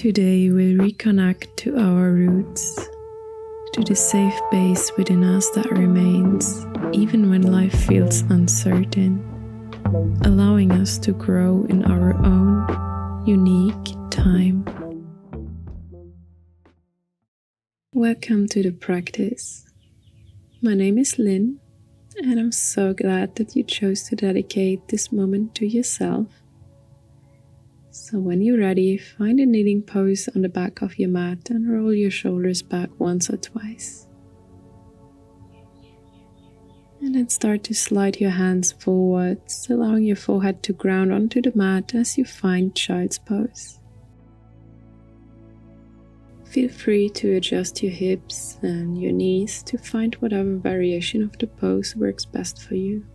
Today we'll reconnect to our roots, to the safe base within us that remains even when life feels uncertain, allowing us to grow in our own unique time. Welcome to the practice. My name is Lynn, and I'm so glad that you chose to dedicate this moment to yourself. So when you're ready, find a kneeling pose on the back of your mat and roll your shoulders back once or twice. And then start to slide your hands forwards, allowing your forehead to ground onto the mat as you find child's pose. Feel free to adjust your hips and your knees to find whatever variation of the pose works best for you.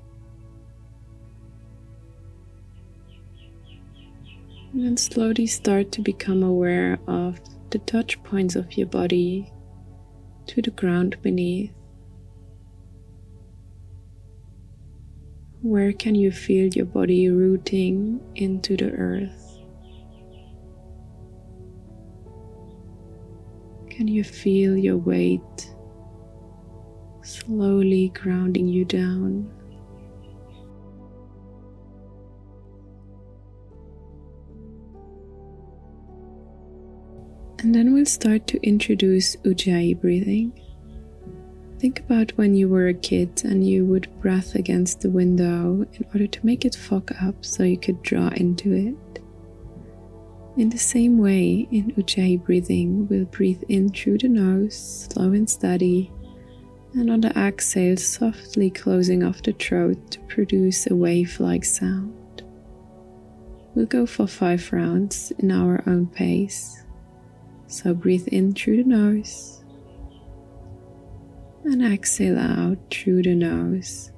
And then slowly start to become aware of the touch points of your body to the ground beneath. Where can you feel your body rooting into the earth? Can you feel your weight slowly grounding you down? And then we'll start to introduce Ujjayi breathing. Think about when you were a kid and you would breath against the window in order to make it fog up so you could draw into it. In the same way, in Ujjayi breathing, we'll breathe in through the nose, slow and steady, and on the exhale, softly closing off the throat to produce a wave-like sound. We'll go for 5 rounds in our own pace. So breathe in through the nose and exhale out through the nose.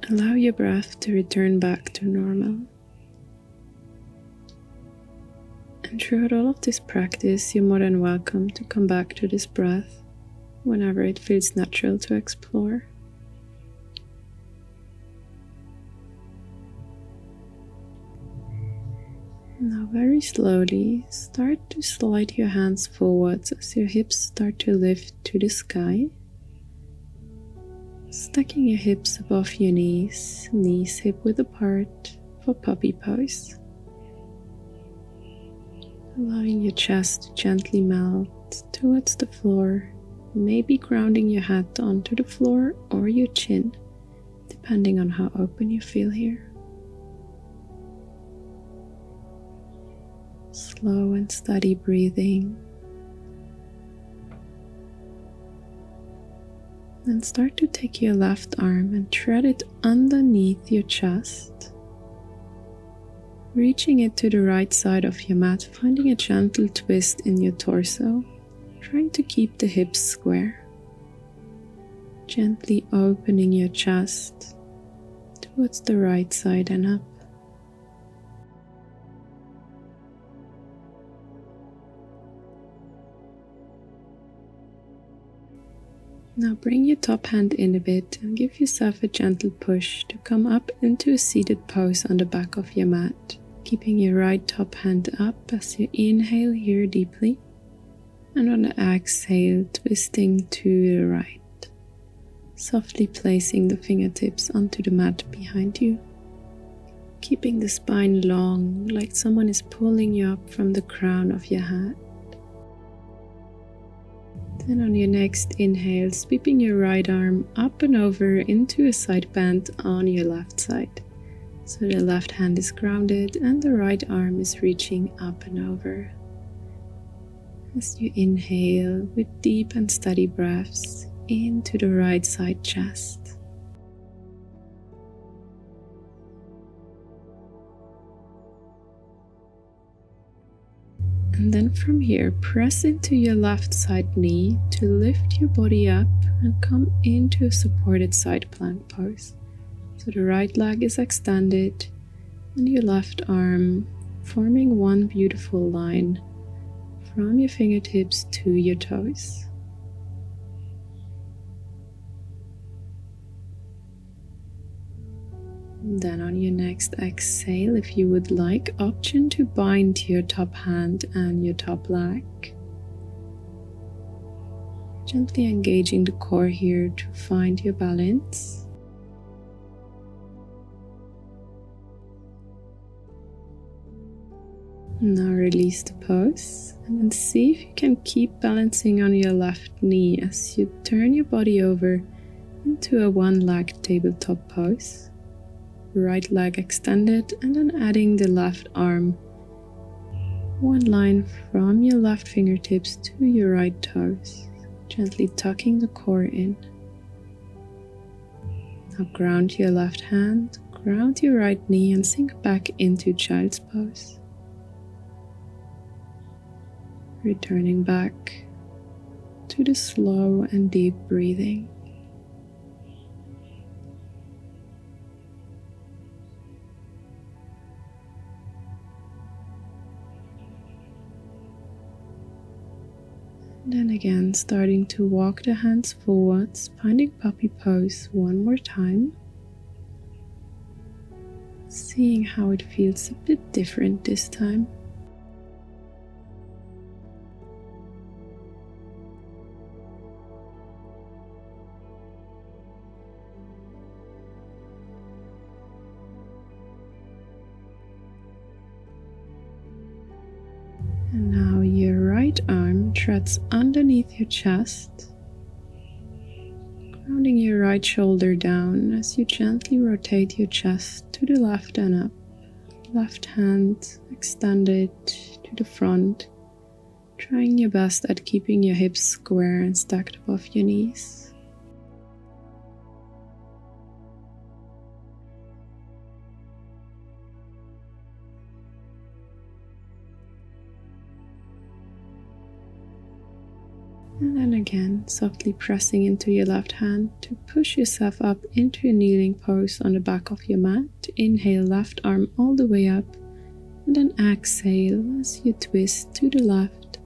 Allow your breath to return back to normal. And throughout all of this practice, you're more than welcome to come back to this breath whenever it feels natural to explore. Now very slowly, start to slide your hands forwards as your hips start to lift to the sky. Stacking your hips above your knees, knees hip-width apart for puppy pose. Allowing your chest to gently melt towards the floor, maybe grounding your head onto the floor or your chin, depending on how open you feel here. Slow and steady breathing. Then start to take your left arm and thread it underneath your chest, reaching it to the right side of your mat, finding a gentle twist in your torso, trying to keep the hips square. Gently opening your chest towards the right side and up. Now bring your top hand in a bit and give yourself a gentle push to come up into a seated pose on the back of your mat, keeping your right top hand up as you inhale here deeply, and on the exhale twisting to the right, softly placing the fingertips onto the mat behind you, keeping the spine long like someone is pulling you up from the crown of your head. And on your next inhale, sweeping your right arm up and over into a side bend on your left side. So the left hand is grounded and the right arm is reaching up and over. As you inhale with deep and steady breaths into the right side chest. And then from here, press into your left side knee to lift your body up and come into a supported side plank pose. So the right leg is extended and your left arm forming one beautiful line from your fingertips to your toes. Then on your next exhale, if you would like, option to bind your top hand and your top leg. Gently engaging the core here to find your balance. Now release the pose and then see if you can keep balancing on your left knee as you turn your body over into a one-leg tabletop pose. Right leg extended and then adding the left arm. One line from your left fingertips to your right toes, gently tucking the core in. Now ground your left hand, ground your right knee and sink back into child's pose. Returning back to the slow and deep breathing. Then again, starting to walk the hands forwards, finding puppy pose one more time. Seeing how it feels a bit different this time. And now your right arm treads underneath your chest, grounding your right shoulder down as you gently rotate your chest to the left and up. Left hand extended to the front, trying your best at keeping your hips square and stacked above your knees. And then again, softly pressing into your left hand to push yourself up into a kneeling pose on the back of your mat. Inhale, left arm all the way up, and then exhale as you twist to the left,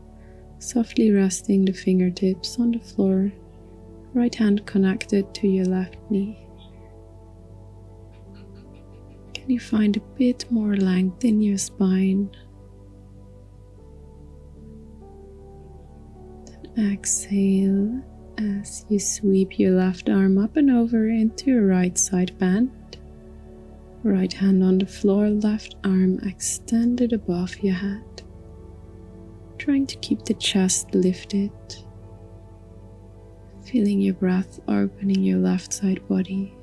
softly resting the fingertips on the floor, right hand connected to your left knee. Can you find a bit more length in your spine? Exhale as you sweep your left arm up and over into a right side bend. Right hand on the floor, left arm extended above your head. Trying to keep the chest lifted. Feeling your breath opening your left side body.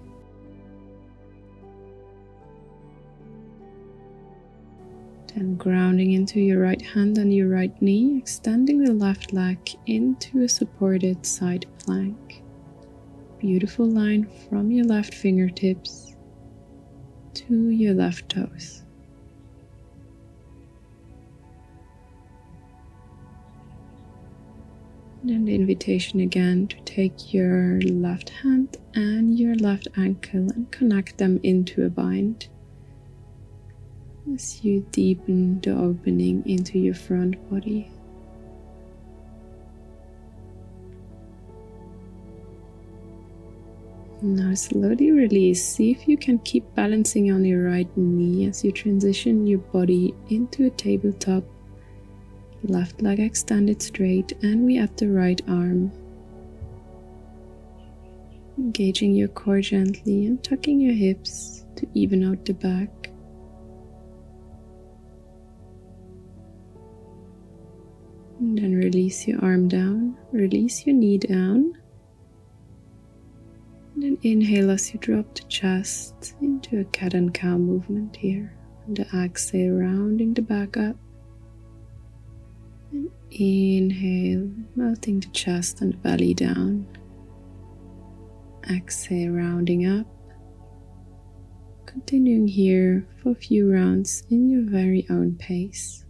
Then grounding into your right hand and your right knee, extending the left leg into a supported side plank. Beautiful line from your left fingertips to your left toes. Then the invitation again to take your left hand and your left ankle and connect them into a bind. As you deepen the opening into your front body. Now slowly release. See if you can keep balancing on your right knee as you transition your body into a tabletop. Left leg extended straight, and we add the right arm. Engaging your core gently and tucking your hips to even out the back. And then release your arm down, release your knee down. And then inhale as you drop the chest into a cat and cow movement here. And the exhale, rounding the back up. And inhale, melting the chest and the belly down. Exhale, rounding up. Continuing here for a few rounds in your very own pace.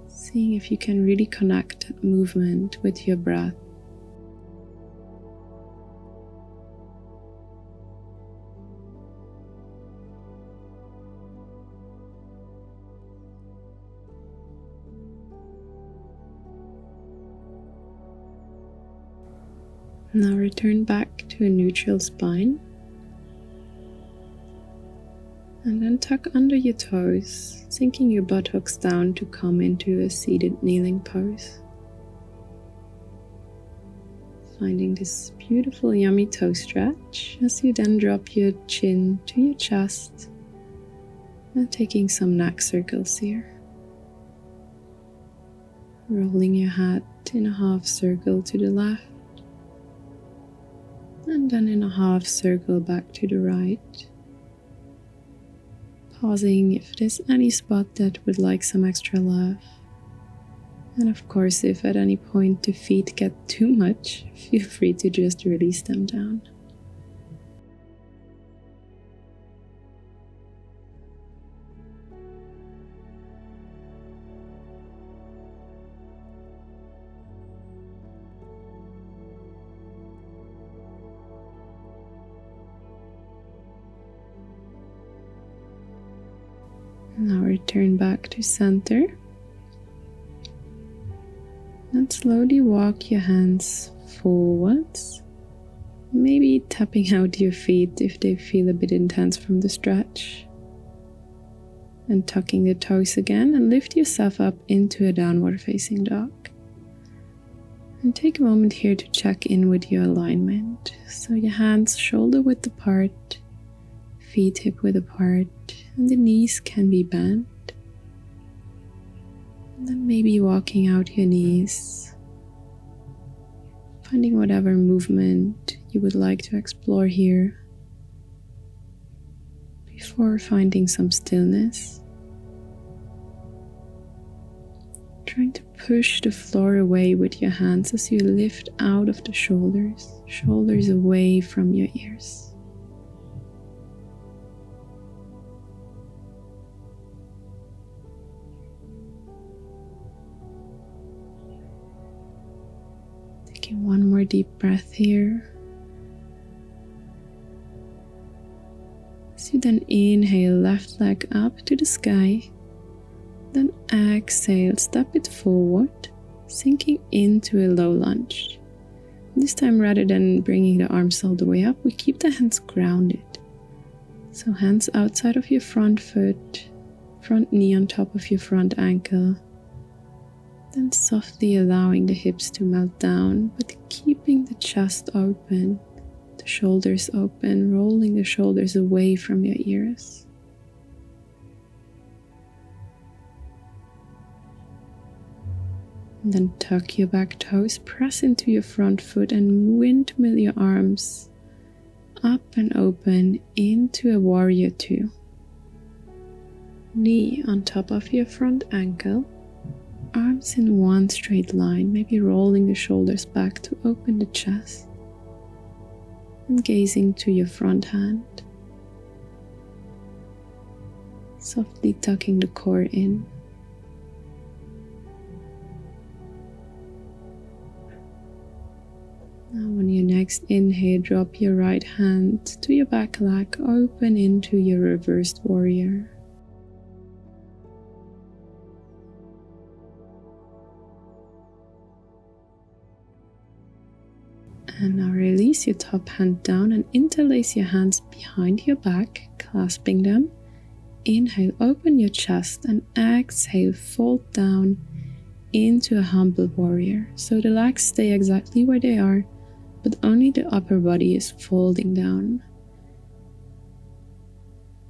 Seeing if you can really connect that movement with your breath. Now return back to a neutral spine. And then tuck under your toes, sinking your buttocks down to come into a seated kneeling pose. Finding this beautiful yummy toe stretch as you then drop your chin to your chest and taking some neck circles here. Rolling your head in a half circle to the left and then in a half circle back to the right. Pausing if there's any spot that would like some extra love. And of course, if at any point the feet get too much, feel free to just release them down. Now return back to center. And slowly walk your hands forwards. Maybe tapping out your feet if they feel a bit intense from the stretch. And tucking the toes again and lift yourself up into a downward facing dog. And take a moment here to check in with your alignment. So your hands shoulder width apart, feet hip width apart, and the knees can be bent. And then maybe walking out your knees, finding whatever movement you would like to explore here before finding some stillness. Trying to push the floor away with your hands as you lift out of the shoulders away from your ears. Taking one more deep breath here. As you then inhale, left leg up to the sky. Then exhale, step it forward, sinking into a low lunge. This time, rather than bringing the arms all the way up, we keep the hands grounded. So hands outside of your front foot, front knee on top of your front ankle. Then softly allowing the hips to melt down, but keeping the chest open, the shoulders open, rolling the shoulders away from your ears. And then tuck your back toes, press into your front foot and windmill your arms up and open into a warrior two. Knee on top of your front ankle. Arms in one straight line, maybe rolling the shoulders back to open the chest. And gazing to your front hand. Softly tucking the core in. Now on your next inhale, drop your right hand to your back leg, open into your reversed warrior. And now release your top hand down and interlace your hands behind your back, clasping them. Inhale, open your chest, and exhale, fold down into a humble warrior. So the legs stay exactly where they are, but only the upper body is folding down.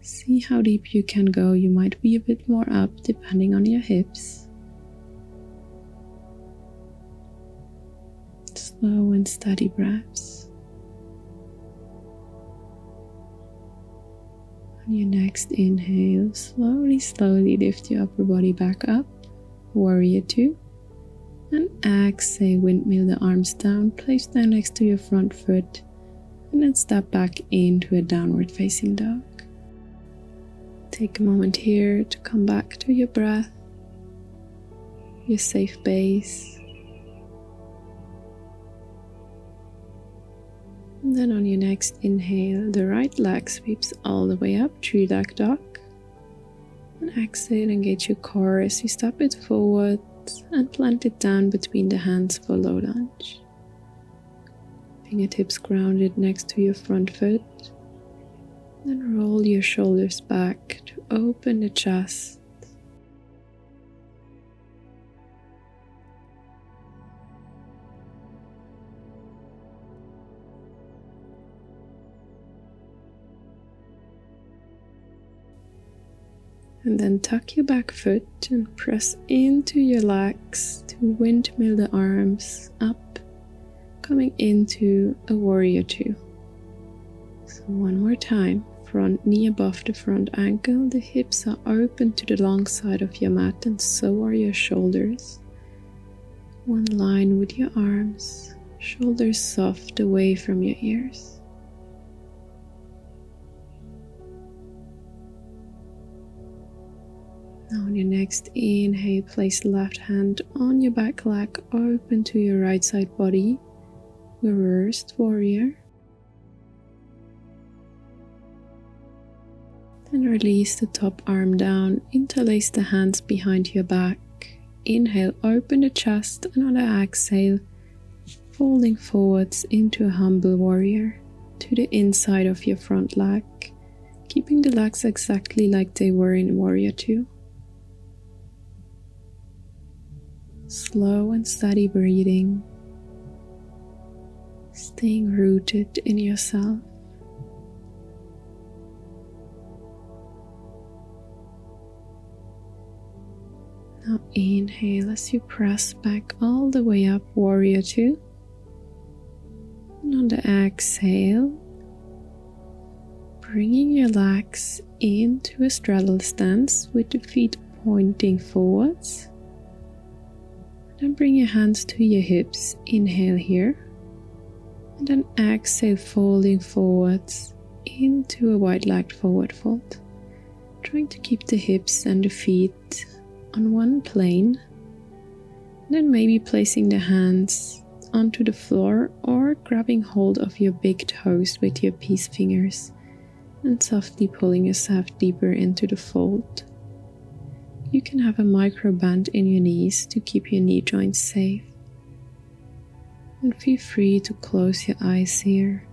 See how deep you can go. You might be a bit more up depending on your hips. Slow and steady breaths. On your next inhale, slowly lift your upper body back up, warrior two. And exhale, windmill the arms down, place them next to your front foot, and then step back into a downward facing dog. Take a moment here to come back to your breath, your safe base. And then on your next inhale, the right leg sweeps all the way up, three-leg dog. And exhale, engage your core as you step it forward and plant it down between the hands for low lunge. Fingertips grounded next to your front foot. Then roll your shoulders back to open the chest. And then tuck your back foot and press into your legs to windmill the arms up, coming into a warrior two. So one more time, front knee above the front ankle, the hips are open to the long side of your mat and so are your shoulders. One line with your arms, shoulders soft away from your ears. Now on your next inhale, place left hand on your back leg, open to your right side body, reversed warrior. Then release the top arm down, interlace the hands behind your back. Inhale, open the chest, and on the exhale, folding forwards into a humble warrior to the inside of your front leg, keeping the legs exactly like they were in warrior two. Slow and steady breathing, staying rooted in yourself. Now inhale as you press back all the way up, warrior two. And on the exhale, bringing your legs into a straddle stance with the feet pointing forwards. Then bring your hands to your hips, inhale here, and then exhale, folding forwards into a wide-legged forward fold. Trying to keep the hips and the feet on one plane, then maybe placing the hands onto the floor or grabbing hold of your big toes with your peace fingers and softly pulling yourself deeper into the fold. You can have a micro bend in your knees to keep your knee joints safe. And feel free to close your eyes here,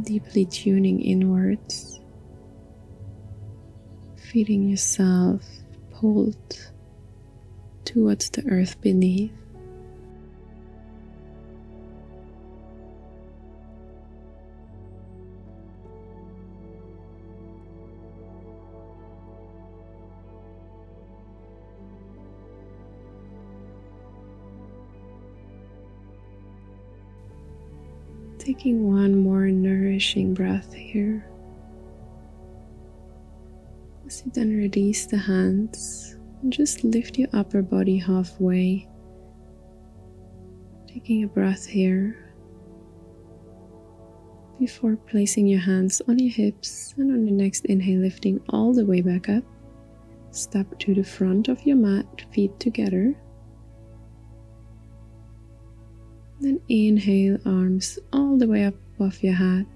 deeply tuning inwards, feeling yourself pulled towards the earth beneath. Taking one more nourishing breath here. As you then release the hands and just lift your upper body halfway. Taking a breath here before placing your hands on your hips, and on the next inhale lifting all the way back up. Step to the front of your mat, feet together. Then inhale, arms all the way up above your head,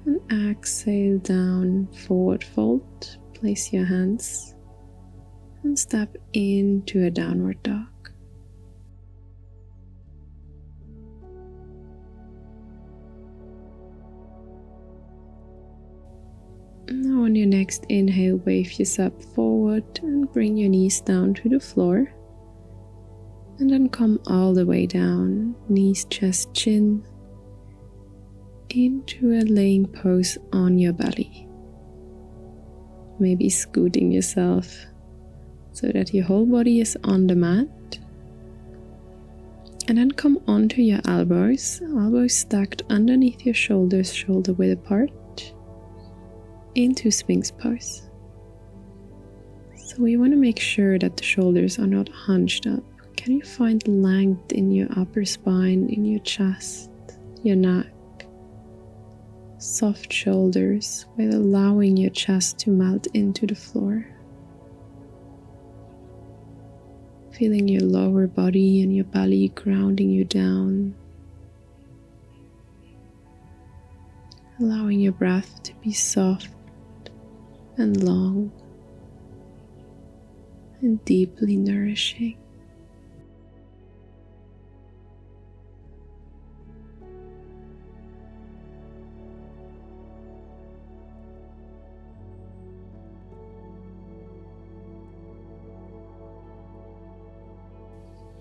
and exhale down, forward fold. Place your hands and step into a downward dog. Now on your next inhale, wave yourself forward and bring your knees down to the floor. And then come all the way down, knees, chest, chin, into a laying pose on your belly. maybe scooting yourself so that your whole body is on the mat. And then come onto your elbows stacked underneath your shoulders, shoulder width apart, into Sphinx pose. So we want to make sure that the shoulders are not hunched up. Can you find length in your upper spine, in your chest, your neck? Soft shoulders while allowing your chest to melt into the floor. Feeling your lower body and your belly grounding you down. Allowing your breath to be soft and long and deeply nourishing.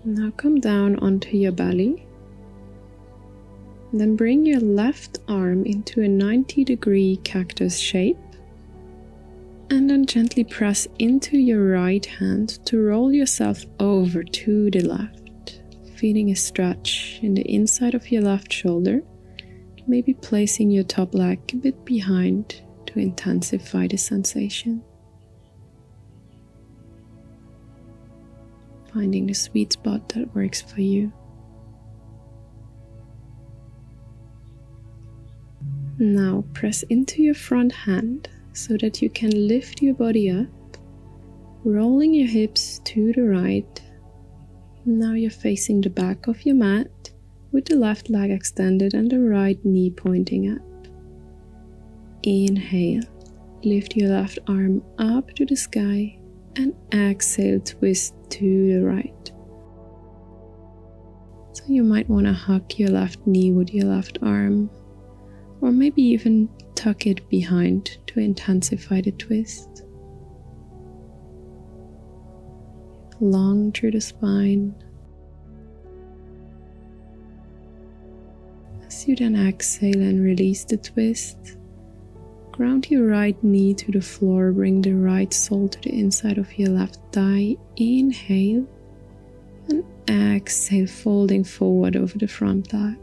Now come down onto your belly. And then bring your left arm into a 90-degree cactus shape. And then gently press into your right hand to roll yourself over to the left. Feeling a stretch in the inside of your left shoulder. Maybe placing your top leg a bit behind to intensify the sensation. Finding the sweet spot that works for you. Now press into your front hand so that you can lift your body up, rolling your hips to the right. Now you're facing the back of your mat with the left leg extended and the right knee pointing up. Inhale, lift your left arm up to the sky. And exhale, twist to the right. So you might want to hug your left knee with your left arm, or maybe even tuck it behind to intensify the twist. Long through the spine. As you then exhale and release the twist, ground your right knee to the floor, bring the right sole to the inside of your left thigh. Inhale and exhale, folding forward over the front leg.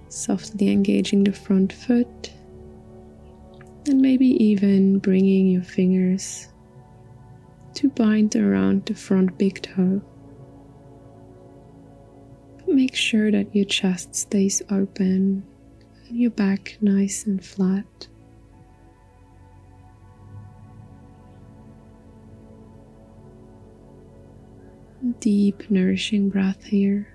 Softly engaging the front foot and maybe even bringing your fingers to bind around the front big toe. But make sure that your chest stays open and your back nice and flat. Deep, nourishing breath here.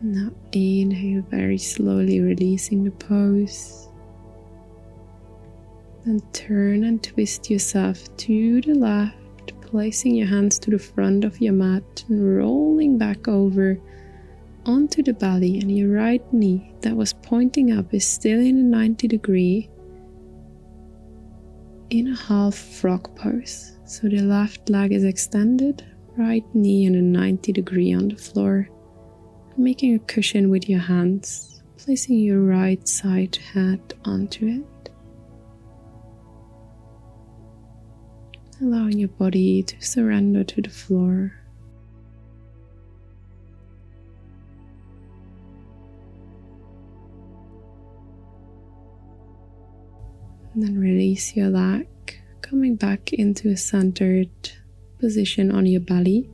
Now inhale, very slowly releasing the pose. Then turn and twist yourself to the left, placing your hands to the front of your mat and rolling back over onto the belly, and your right knee that was pointing up is still in a 90-degree in a half frog pose. So the left leg is extended, right knee in a 90-degree on the floor, making a cushion with your hands, placing your right side head onto it. Allowing your body to surrender to the floor. And then release your leg, coming back into a centered position on your belly.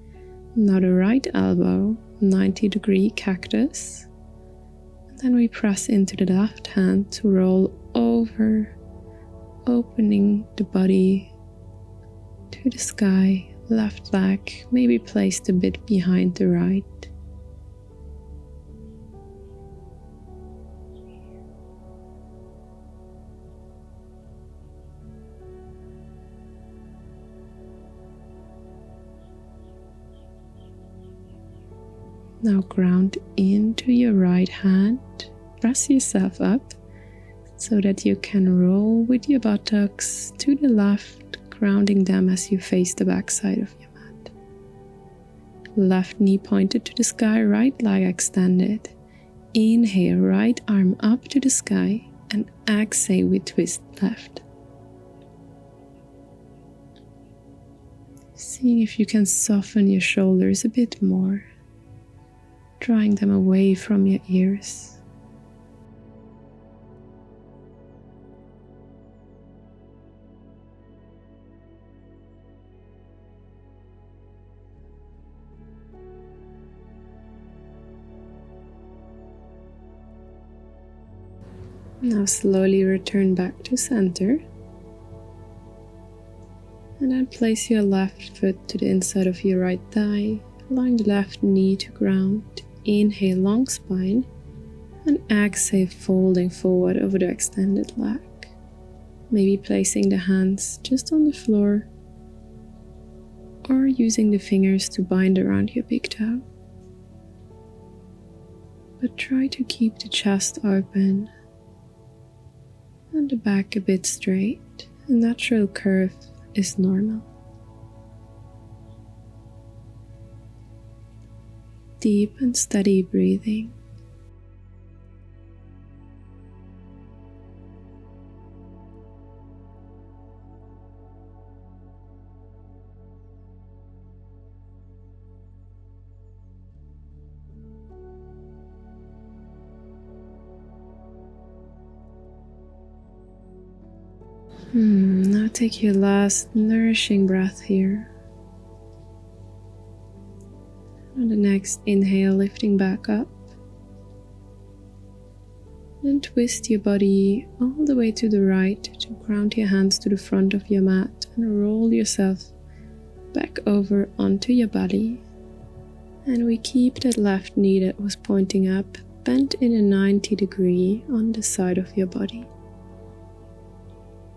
Now the right elbow, 90-degree cactus. And then we press into the left hand to roll over, opening the body to the sky. Left leg maybe placed a bit behind the right. Now ground into your right hand, press yourself up so that you can roll with your buttocks to the left, grounding them as you face the back side of your mat. Left knee pointed to the sky, right leg extended. Inhale, right arm up to the sky, and exhale, we twist left. Seeing if you can soften your shoulders a bit more, drawing them away from your ears. Now slowly return back to center. And then place your left foot to the inside of your right thigh, allowing the left knee to ground. Inhale, long spine, and exhale, folding forward over the extended leg. Maybe placing the hands just on the floor or using the fingers to bind around your big toe. But try to keep the chest open and the back a bit straight. A natural curve is normal. Deep and steady breathing. Now take your last nourishing breath here. On the next inhale, lifting back up. Then twist your body all the way to the right to ground your hands to the front of your mat and roll yourself back over onto your belly. And we keep that left knee that was pointing up bent in a 90 degree on the side of your body.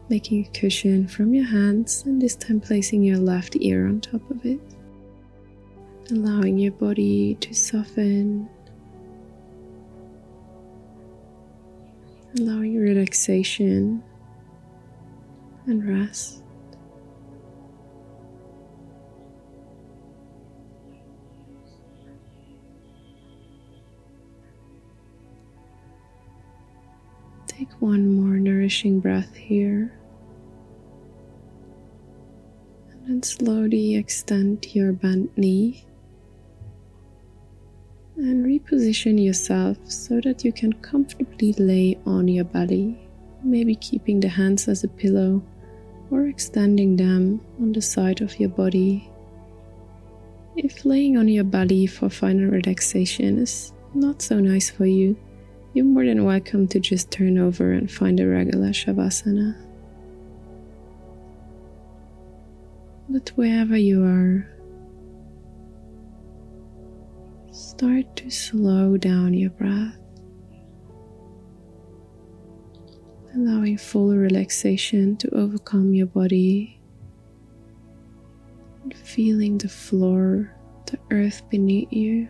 Making a cushion from your hands and this time placing your left ear on top of it. Allowing your body to soften. Allowing relaxation and rest. Take one more nourishing breath here. And then slowly extend your bent knee. And reposition yourself so that you can comfortably lay on your belly, maybe keeping the hands as a pillow or extending them on the side of your body. If laying on your belly for final relaxation is not so nice for you, you're more than welcome to just turn over and find a regular Shavasana. But wherever you are, start to slow down your breath, allowing full relaxation to overcome your body, and feeling the floor, the earth beneath you,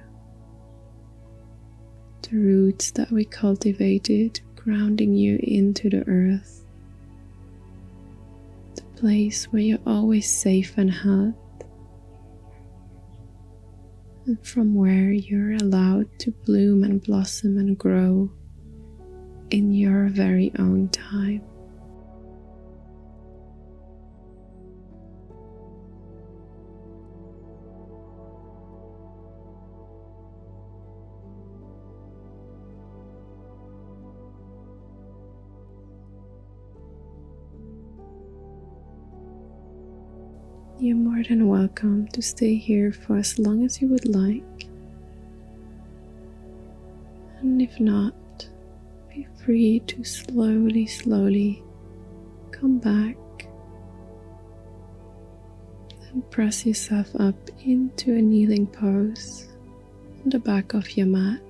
the roots that we cultivated, grounding you into the earth, the place where you're always safe and held, and from where you're allowed to bloom and blossom and grow in your very own time. You're more than welcome to stay here for as long as you would like. And if not, be free to slowly come back and press yourself up into a kneeling pose on the back of your mat.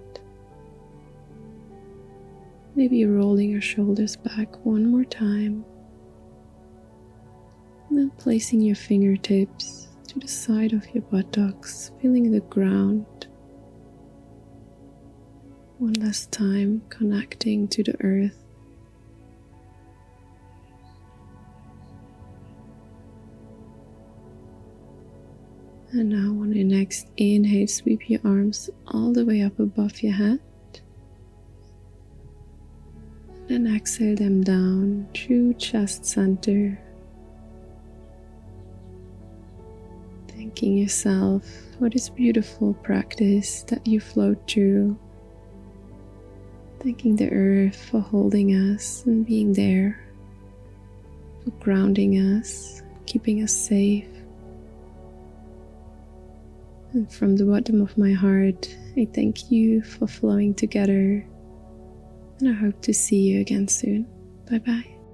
Maybe rolling your shoulders back one more time. And then placing your fingertips to the side of your buttocks, feeling the ground. One last time, connecting to the earth. And now on your next inhale, sweep your arms all the way up above your head. And exhale them down to chest center. Thanking yourself for this beautiful practice that you flowed through. Thanking the earth for holding us and being there, for grounding us, keeping us safe. And from the bottom of my heart, I thank you for flowing together. And I hope to see you again soon. Bye bye.